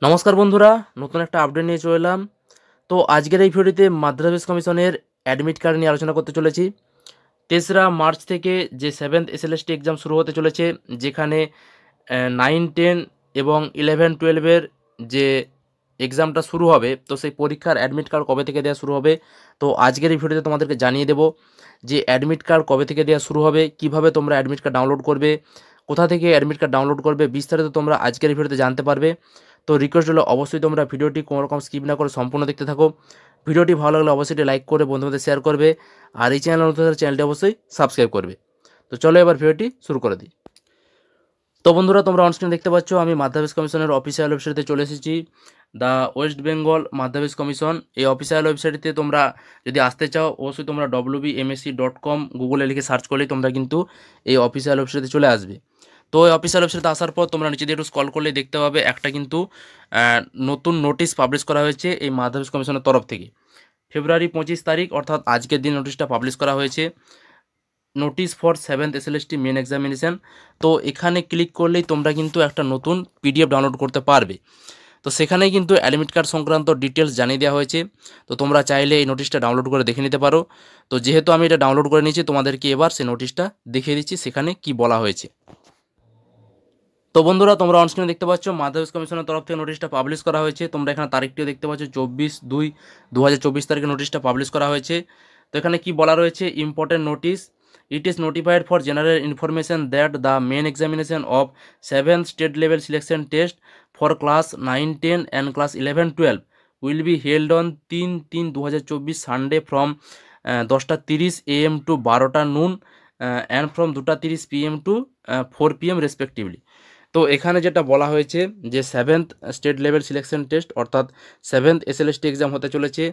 নমস্কার বন্ধুরা, নতুন একটা আপডেট নিয়ে চলে এলাম। তো আজকের এই ভিডিওতে মাধ্যমিক কমিশনের অ্যাডমিট কার্ড নিয়ে আলোচনা করতে চলেছি। 3রা মার্চ থেকে যে 7th এসএলএসটি এক্সাম শুরু হতে চলেছে, যেখানে 9, 10 এবং 11, 12-এর যে এক্সামটা শুরু হবে, তো সেই পরীক্ষার অ্যাডমিট কার্ড কবে থেকে দেওয়া শুরু হবে। তো আজকের এই ভিডিওতে তোমাদেরকে জানিয়ে দেবো যে অ্যাডমিট কার্ড কবে থেকে দেওয়া শুরু হবে, কিভাবে তোমরা অ্যাডমিট কার্ড ডাউনলোড করবে, কোথা থেকে অ্যাডমিট কার্ড ডাউনলোড করবে, বিস্তারিত তোমরা আজকের এই ভিডিওতে জানতে পারবে। তো রিকোয়েস্ট হলো অবশ্যই তোমরা ভিডিওটি কোনো রকম স্কিপ না করে সম্পূর্ণ দেখতে থাকো। ভিডিওটি ভালো লাগলে অবশ্যই লাইক করে বন্ধুদের শেয়ার করবে, আর এই চ্যানেল নতুন চ্যানেলটি অবশ্যই সাবস্ক্রাইব করবে। তো চলো এবার ভিডিওটি শুরু করে দিই। তো বন্ধুরা, তোমরা অনস্ক্রিন দেখতে পাচ্ছ আমি মাধ্যমিক কমিশনের অফিসিয়াল ওয়েবসাইটে চলে এসেছি, দ্য ওয়েস্ট বেঙ্গল মাধ্যমিক কমিশন। এই অফিসিয়াল ওয়েবসাইটে তোমরা যদি আসতে চাও, অবশ্যই তোমরা wbmsc.com গুগলে লিখে সার্চ করলেই তোমরা কিন্তু এই অফিসিয়াল ওয়েবসাইটে চলে আসবে। তো এই অফিসিয়াল ওয়েবসাইটে আসার পর তোমরা নিচে দিয়ে একটু স্ক্রল করলে দেখতে পাবে একটা কিন্তু নতুন নোটিশ পাবলিশ করা হয়েছে এই মাধ্যমিক কমিশনের তরফ থেকে। ফেব্রুয়ারি 25 তারিখ অর্থাৎ আজকের দিন নোটিশটা পাবলিশ করা হয়েছে, notice for 7th SLST main examination. তো এখানে ক্লিক করলেই তোমরা কিন্তু একটা নতুন পিডিএফ ডাউনলোড করতে পারবে। তো সেখানেই কিন্তু অ্যাডমিট কার্ড সংক্রান্ত ডিটেলস জানিয়ে দেওয়া হয়েছে। তো তোমরা চাইলে এই নোটিশটা ডাউনলোড করে দেখে নিতে পারো। তো যেহেতু আমি এটা ডাউনলোড করে নিয়েছি, তোমাদেরকে এবার সেই নোটিশটা দেখিয়ে দিচ্ছি সেখানে কি বলা হয়েছে। তো বন্ধুরা, তোমরা অনস্ক্রিনে দেখতে পাচ্ছ মাধ্যমিক কমিশনের তরফ থেকে নোটিশটা পাবলিশ করা হয়েছে। তোমরা এখানে তারিখটিও দেখতে পাচ্ছ 24/2/2024 তারিখে নোটিশটা পাবলিশ করা হয়েছে। তো এখানে কি বলা রয়েছে, important notice, it is notified for general information that the main examination of 7th state level selection test for class 9, 10 and class 11, 12 will be held on 3/3/2024 Sunday from 10:30 AM to 12টা noon and from 2:30 PM to 4 PM respectively. তো এখানে যেটা বলা হয়েছে যে 7th state level selection test অর্থাৎ 7th SLST exam হতে চলেছে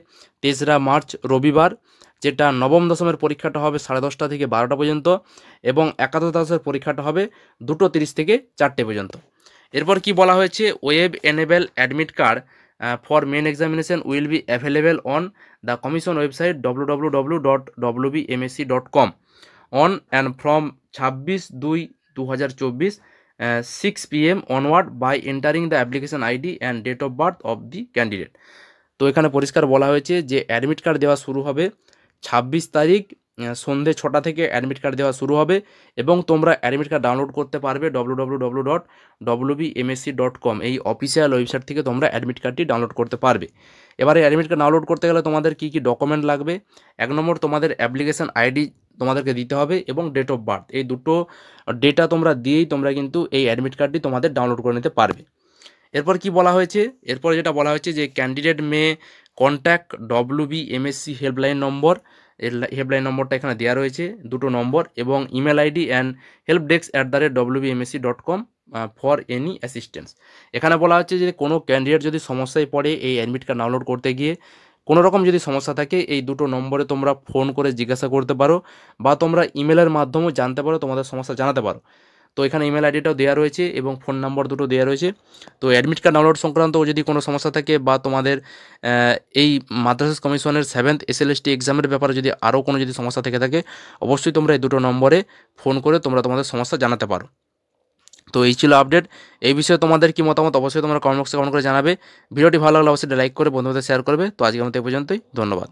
3রা মার্চ রবিবার, যেটা নবম দশমের পরীক্ষাটা হবে 10:30 থেকে 12টা পর্যন্ত, এবং একাদশ দ্বাদশের পরীক্ষাটা হবে 2:30 থেকে 4টে পর্যন্ত। এরপর কি বলা হয়েছে, web enable admit card for main examination will be available on the commission website www.wbmsc.com on and from 26/2/2024 6 PM onward by entering the application ID and date of birth of the candidate. তো এখানে পরিষ্কার বলা হয়েছে যে admit card দেওয়া শুরু হবে 26 তারিখ সন্ধ্যে 6টা থেকে অ্যাডমিট কার্ড দেওয়া শুরু হবে, এবং তোমরা অ্যাডমিট কার্ড ডাউনলোড করতে পারবে www.wbmsc.com এই অফিসিয়াল ওয়েবসাইট থেকে তোমরা অ্যাডমিট কার্ডটি ডাউনলোড করতে পারবে। এবারে অ্যাডমিট কার্ড ডাউনলোড করতে গেলে তোমাদের কী কী ডকুমেন্ট লাগবে, 1 নম্বর তোমাদের অ্যাপ্লিকেশন আইডি তোমাদেরকে দিতে হবে, এবং ডেট অফ বার্থ, এই দুটো ডেটা তোমরা দিয়েই তোমরা কিন্তু এই অ্যাডমিট কার্ডটি তোমাদের ডাউনলোড করে নিতে পারবে। এরপর কি বলা হয়েছে, এরপর যেটা বলা হয়েছে যে candidate may contact WBMSC helpline number, এর হেল্পলাইন নম্বরটা এখানে দেওয়া রয়েছে 2টো নম্বর, এবং email ID and helpdesk@wbmsc.com for any assistance. এখানে বলা হচ্ছে যে কোনো ক্যান্ডিডেট যদি সমস্যায় পড়ে এই অ্যাডমিট কার্ড ডাউনলোড করতে গিয়ে, কোনো রকম যদি সমস্যা থাকে, এই 2টো নম্বরে তোমরা ফোন করে জিজ্ঞাসা করতে পারো, বা তোমরা ইমেলের মাধ্যমেও জানতে পারো, তোমাদের সমস্যা জানাতে পারো। তো এখানে ইমেল আইডিটাও দেওয়া রয়েছে এবং ফোন নাম্বার দুটো দেওয়া রয়েছে। তো অ্যাডমিট কার্ড ডাউনলোড সংক্রান্ত যদি কোনো সমস্যা থাকে, বা তোমাদের এই মাদ্রাসা কমিশনের 7th এসএলএসটি এক্সামের ব্যাপারে যদি আরও কোনো যদি সমস্যা থেকে থাকে, অবশ্যই তোমরা এই 2টো নম্বরে ফোন করে তোমরা তোমাদের সমস্যা জানাতে পারো। তো এই ছিল আপডেট। এই বিষয়ে তোমাদের কি মতামত অবশ্যই তোমরা কমেন্ট বক্সে কমেন্ট করে জানাবে। ভিডিওটি ভালো লাগলে অবশ্যই লাইক করে বন্ধুদের শেয়ার করবে। তো আজকের মতো এই পর্যন্তই, ধন্যবাদ।